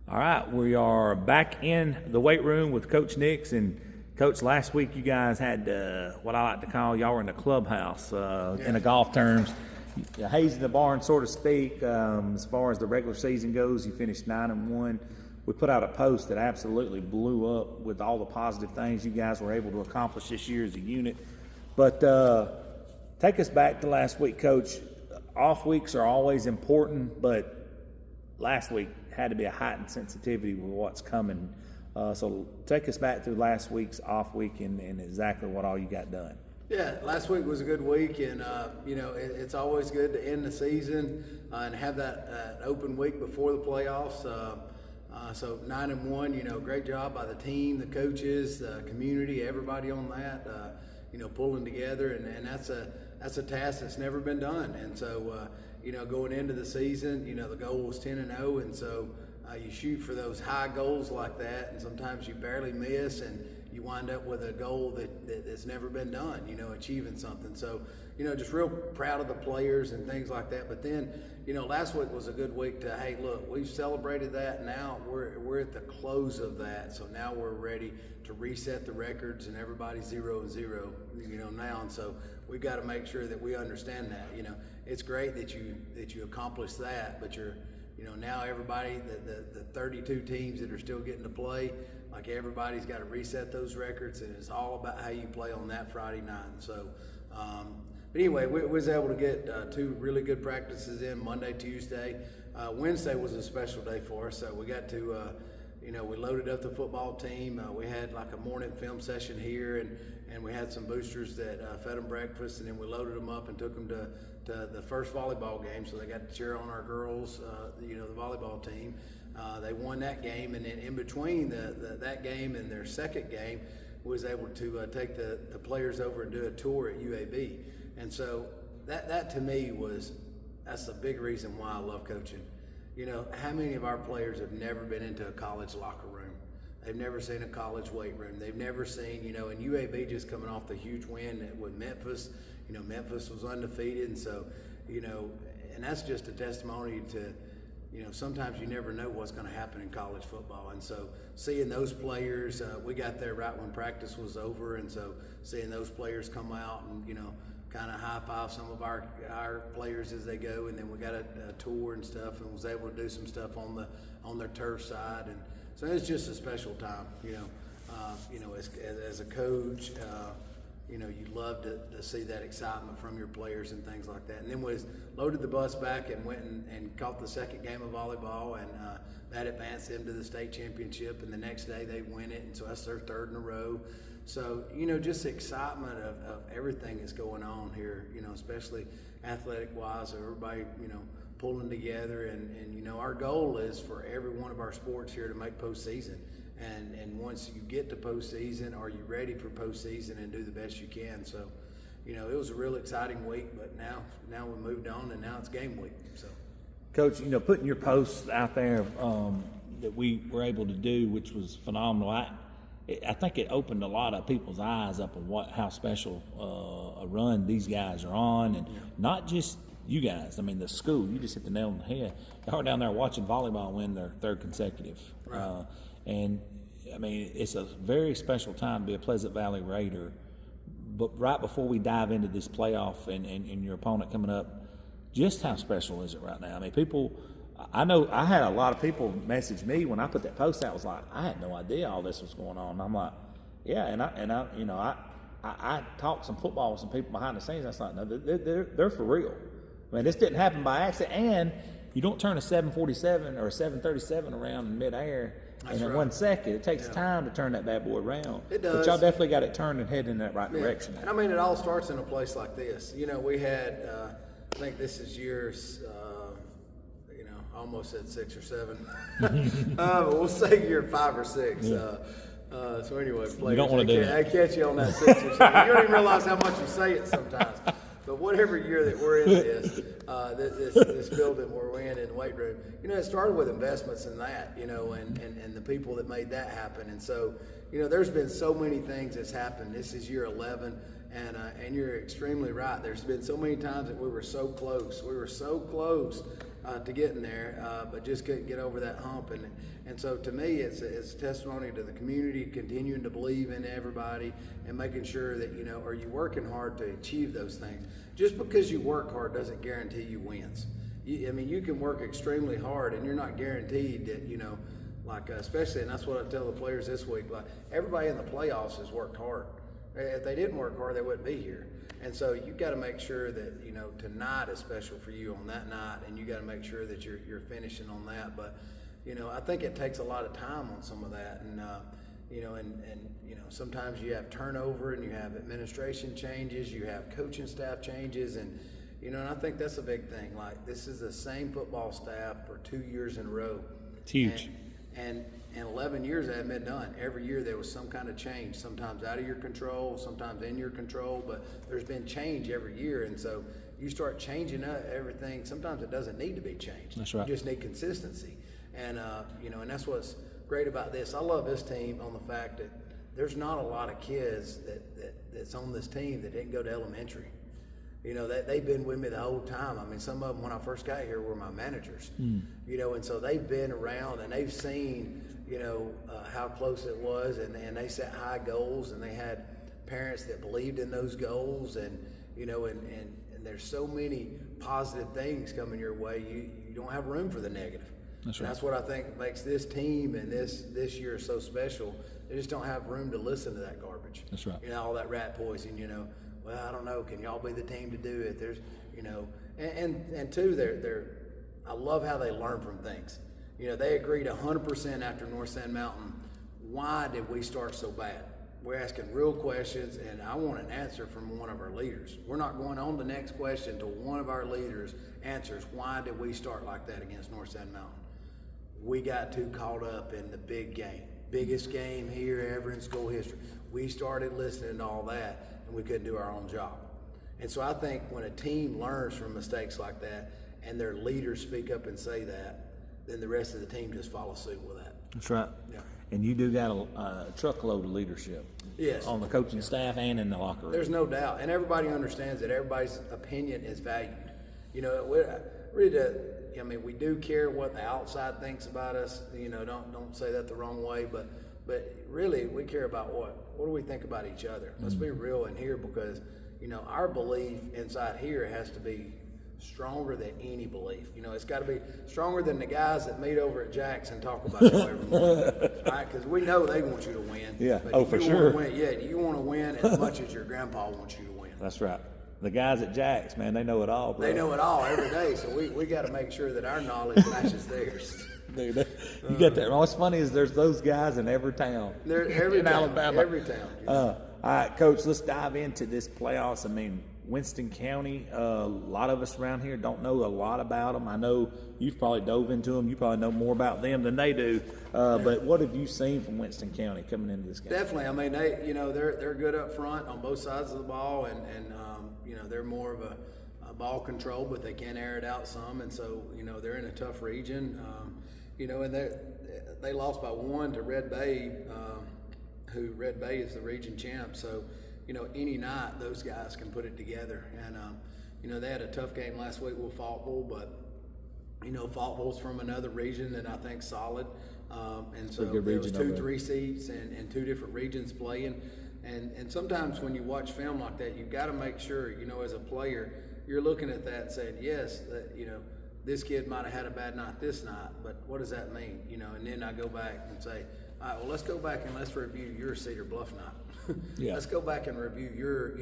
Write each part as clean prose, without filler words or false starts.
All right, we are back in the weight room with Coach Nix. And Coach, last week you guys had what I like to call, y'all were in the clubhouse in the golf terms. Hazing the barn, so to speak. As far as the regular season goes, you finished 9-1. We put out a post that absolutely blew up with all the positive things you guys were able to accomplish this year as a unit. But take us back to last week, Coach. Off weeks are always important, but last week had to be a heightened sensitivity with what's coming. So take us back through last week's off week and exactly what all you got done. Yeah, last week was a good week, and it's always good to end the season and have that open week before the playoffs. So 9-1, great job by the team, the coaches, the community, everybody on that. Pulling together, and that's a task that's never been done. And so going into the season, the goal was 10-0, and so you shoot for those high goals like that, and sometimes you barely miss, and you wind up with a goal that's never been done, achieving something. So, just real proud of the players and things like that. But then, last week was a good week to, hey, look, we've celebrated that. Now we're at the close of that. So now we're ready to reset the records, and everybody's 0-0, now. And so we've got to make sure that we understand that. It's great that you accomplished that, but you're, now everybody, the 32 teams that are still getting to play, like everybody's got to reset those records, and it's all about how you play on that Friday night. And so, but anyway, we was able to get 2 really good practices in Monday, Tuesday. Wednesday was a special day for us, so we got to, we loaded up the football team. We had like a morning film session here, and we had some boosters that fed them breakfast, and then we loaded them up and took them to the first volleyball game, so they got to cheer on our girls, the volleyball team. They won that game, and then in between that game and their second game, was able to take the players over and do a tour at UAB. And so that to me that's a big reason why I love coaching. How many of our players have never been into a college locker room? They've never seen a college weight room. They've never seen, and UAB just coming off the huge win with Memphis. Memphis was undefeated, and so, and that's just a testimony to, sometimes you never know what's going to happen in college football. And so seeing those players, we got there right when practice was over, and so seeing those players come out and, kind of high-five some of our players as they go, and then we got a tour and stuff, and was able to do some stuff on their turf side. And so it's just a special time, as a coach. You love to see that excitement from your players and things like that. And then we loaded the bus back and went and caught the second game of volleyball, and that advanced them to the state championship. And the next day they win it, and so that's their 3rd in a row. So, just the excitement of everything that's going on here, especially athletic-wise, everybody, pulling together. And our goal is for every one of our sports here to make postseason. And once you get to postseason, are you ready for postseason and do the best you can? So, it was a real exciting week, but now we moved on, and now it's game week. So, Coach, putting your posts out there that we were able to do, which was phenomenal. I think it opened a lot of people's eyes up on how special a run these guys are on, and not just you guys. I mean, the school. You just hit the nail on the head. Y'all are down there watching volleyball win their 3rd consecutive. Right. And, I mean, it's a very special time to be a Pleasant Valley Raider. But right before we dive into this playoff and your opponent coming up, just how special is it right now? I mean, I know I had a lot of people message me when I put that post out. Was like, I had no idea all this was going on. And I'm like, yeah, and I talked some football with some people behind the scenes. I was like, no, they're for real. I mean, this didn't happen by accident, and you don't turn a 747 or a 737 around in midair in 1 second. It takes time to turn that bad boy around. It does. But y'all definitely got it turned and heading in that right direction. And I mean, it all starts in a place like this. We had, I think this is years, I almost said 6 or 7. We'll say year 5 or 6. So anyway, players, you don't want to do that. I catch you on that 6 or 7. You don't even realize how much you say it sometimes. But whatever year that we're in this building we're in the weight room, it started with investments in that, and the people that made that happen. And so, there's been so many things that's happened. This is year 11, and you're extremely right. There's been so many times that we were so close. We were so close to getting there, but just couldn't get over that hump. And so to me, it's a testimony to the community continuing to believe in everybody and making sure that, are you working hard to achieve those things? Just because you work hard doesn't guarantee you wins. You can work extremely hard and you're not guaranteed that, especially, and that's what I tell the players this week, like everybody in the playoffs has worked hard. If they didn't work hard, they wouldn't be here. And so you've got to make sure that, tonight is special for you on that night, and you got to make sure that you're finishing on that. But, I think it takes a lot of time on some of that. And, sometimes you have turnover and you have administration changes, you have coaching staff changes, and, and I think that's a big thing. Like, this is the same football staff for 2 years in a row. It's huge. And 11 years that hadn't been done. Every year there was some kind of change, sometimes out of your control, sometimes in your control, but there's been change every year. And so you start changing up everything. Sometimes it doesn't need to be changed. That's right. You just need consistency. And, and that's what's great about this. I love this team on the fact that there's not a lot of kids that's on this team that didn't go to elementary. They've been with me the whole time. Some of them when I first got here were my managers, and so they've been around and they've seen, how close it was, and they set high goals, and they had parents that believed in those goals, and, and there's so many positive things coming your way. You don't have room for the negative. That's right. That's what I think makes this team and this year so special. They just don't have room to listen to that garbage. That's right. All that rat poison, well, I don't know. Can y'all be the team to do it? There's, and two, I love how they learn from things. They agreed 100% after North Sand Mountain. Why did we start so bad? We're asking real questions, and I want an answer from one of our leaders. We're not going on the next question until one of our leaders answers, why did we start like that against North Sand Mountain? We got too caught up in the big game. Biggest game here ever in school history. We started listening to all that, and we couldn't do our own job. And so I think when a team learns from mistakes like that and their leaders speak up and say that, then the rest of the team just follow suit with that. That's right. Yeah. And you do got a truckload of leadership. Yes. On the coaching staff and in the locker room. There's no doubt. And everybody understands that everybody's opinion is valued. We do care what the outside thinks about us. Don't say that the wrong way, but really we care about what do we think about each other. Let's be real in here, because our belief inside here has to be stronger than any belief. It's got to be stronger than the guys that meet over at Jack's and talk about you every morning. All right, because we know they want you to win. Yeah. But For sure. You want to win as much as your grandpa wants you to win. That's right. The guys at Jack's, man, they know it all, bro. They know it all every day, so we got to make sure that our knowledge matches theirs. Dude, you get that. What's funny is there's those guys in every town. In Alabama. Every town. All right, Coach, let's dive into this playoffs. Winston County, a lot of us around here don't know a lot about them. I know you've probably dove into them. You probably know more about them than they do. But what have you seen from Winston County coming into this game? Definitely. They're good up front on both sides of the ball, and they're more of a ball control, but they can air it out some, and so they're in a tough region. And they lost by 1 to Red Bay, who Red Bay is the region champ. So. Any night those guys can put it together. And, they had a tough game last week with Faultville, but, Faultville's from another region that I think solid. And so there was 2-3 seats and 2 different regions playing. And sometimes when you watch film like that, you've got to make sure, as a player, you're looking at that and saying, yes, this kid might have had a bad night this night, but what does that mean? And then I go back and say, all right, well, let's go back and let's review your Cedar Bluff night. Yeah. Let's go back and review your,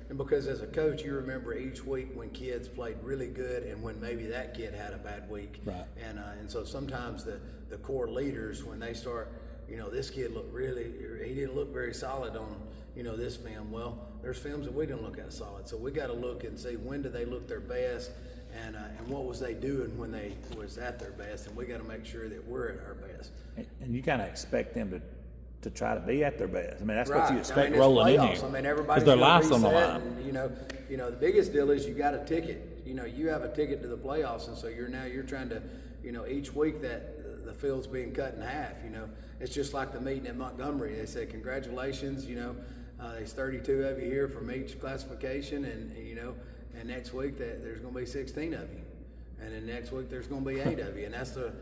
and because as a coach, you remember each week when kids played really good and when maybe that kid had a bad week. Right. And so sometimes the core leaders, when they start, this kid he didn't look very solid on, this film. Well, there's films that we didn't look at solid. So we got to look and see when did they look their best and what was they doing when they was at their best. And we got to make sure that we're at our best. And you kind of expect them to try to be at their best. That's right. what you expect it's rolling in playoffs. here. Everybody's their gonna life's on the reset line. And, the biggest deal is you got a ticket. You have a ticket to the playoffs, and so you're trying to, each week that the field's being cut in half. It's just like the meeting at Montgomery. They said, congratulations. There's 32 of you here from each classification, and next week that there's going to be 16 of you. and then next week there's going to be 8 of you, and that's the,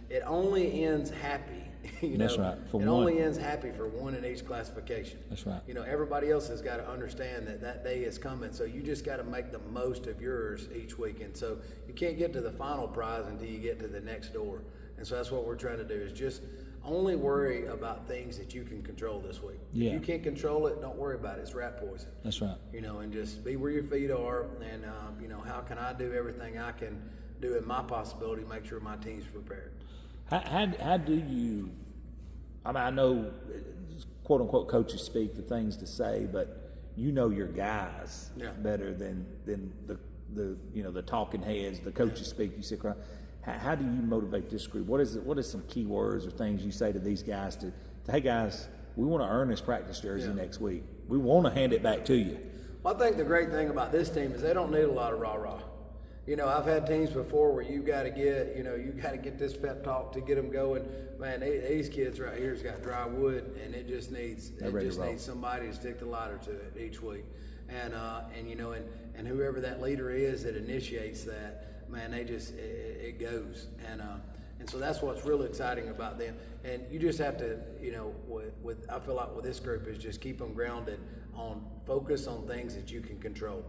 it only ends happy. That's right. For it one. only ends happy for one in each classification. That's right. Everybody else has got to understand that day is coming, so you just got to make the most of yours each weekend. So you can't get to the final prize until you get to the next door, and so that's what we're trying to do, is just only worry about things that you can control this week. Yeah. If you can't control it, don't worry about it. It's rat poison. That's right. And just be where your feet are, and how can I do everything I can do in my possibility to make sure my team's prepared. How do you? I mean, I know, quote unquote, coaches speak the things to say, but your guys better than the talking heads. The coaches speak. You sit around. How do you motivate this group? What is some key words or things you say to these guys to hey guys, we want to earn this practice jersey next week. We want to hand it back to you. Well, I think the great thing about this team is they don't need a lot of rah-rah. I've had teams before where you got to get this pep talk to get them going. Man, these kids right here's got dry wood, and it just needs somebody to stick the lighter to it each week. And whoever that leader is that initiates that, man, it goes. And so that's what's really exciting about them. And you just have to, I feel like with this group is just keep them grounded on focus on things that you can control.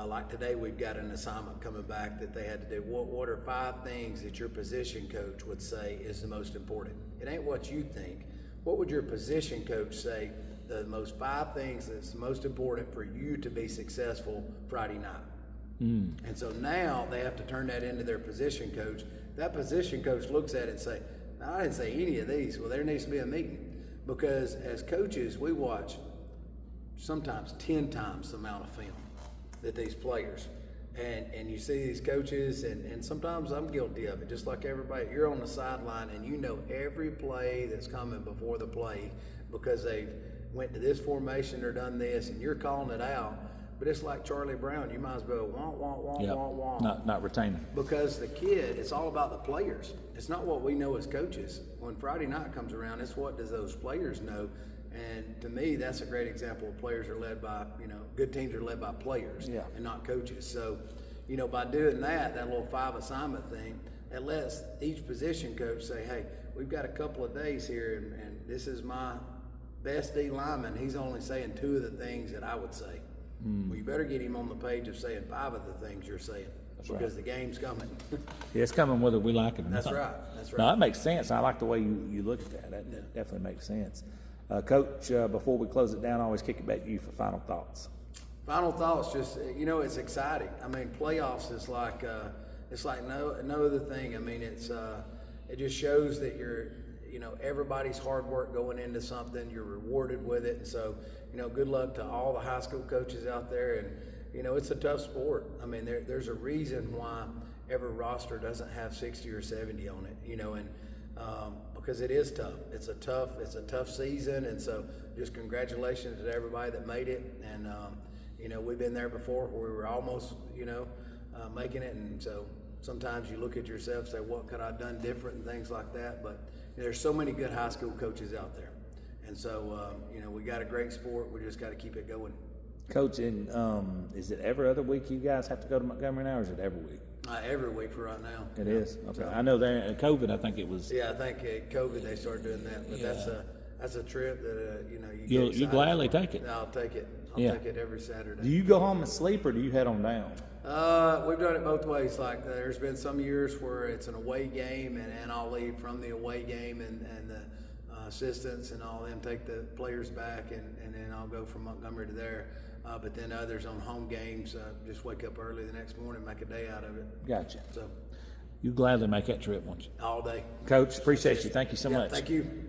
Like today, we've got an assignment coming back that they had to do. What are 5 things that your position coach would say is the most important? It ain't what you think. What would your position coach say the most 5 things that's most important for you to be successful Friday night? And so now they have to turn that into their position coach. That position coach looks at it and say, no, I didn't say any of these. Well, there needs to be a meeting, because as coaches, we watch sometimes 10 times the amount of film that these players, and you see these coaches, and sometimes I'm guilty of it, just like everybody. You're on the sideline and you know every play that's coming before the play because they went to this formation or done this, and you're calling it out. But it's like Charlie Brown. You might as well want. Not retaining. Because the kid, it's all about the players. It's not what we know as coaches. When Friday night comes around, it's what does those players know. And to me, that's a great example of players are led by, good teams are led by players and not coaches. So, by doing that little 5 assignment thing, it lets each position coach say, hey, we've got a couple of days here, and this is my best D lineman. He's only saying 2 of the things that I would say. Well, you better get him on the page of saying 5 of the things you're saying. Because the game's coming. Yeah, it's coming whether we like it or not. That's right. No, that makes sense. I like the way you look at that. That definitely makes sense. Coach, before we close it down, I always kick it back to you for final thoughts. Final thoughts, just, it's exciting. I mean, playoffs is like, it's like no other thing. I mean, it just shows that everybody's hard work going into something, you're rewarded with it. And so, good luck to all the high school coaches out there. And, it's a tough sport. I mean, there's a reason why every roster doesn't have 60 or 70 on it, because it is tough. It's a tough season. And so just congratulations to everybody that made it. And, we've been there before where we were almost, making it. And so sometimes you look at yourself and say, what could I have done different and things like that. But there's so many good high school coaches out there. And so, we got a great sport. We just got to keep it going. Coach, and is it every other week you guys have to go to Montgomery now, or is it every week? Every week for right now. It is? Okay. I know there in COVID, I think it was. Yeah, I think COVID they started doing that. But that's a trip that, you gladly take it. I'll take it. I'll take it every Saturday. Do you go home and sleep, or do you head on down? We've done it both ways. Like there's been some years where it's an away game, and I'll leave from the away game, and the assistants and all them take the players back, and then I'll go from Montgomery to there. But then others on home games just wake up early the next morning, make a day out of it. Gotcha. So you gladly make that trip, won't you? All day. Coach, appreciate you. Thank you so much. Thank you.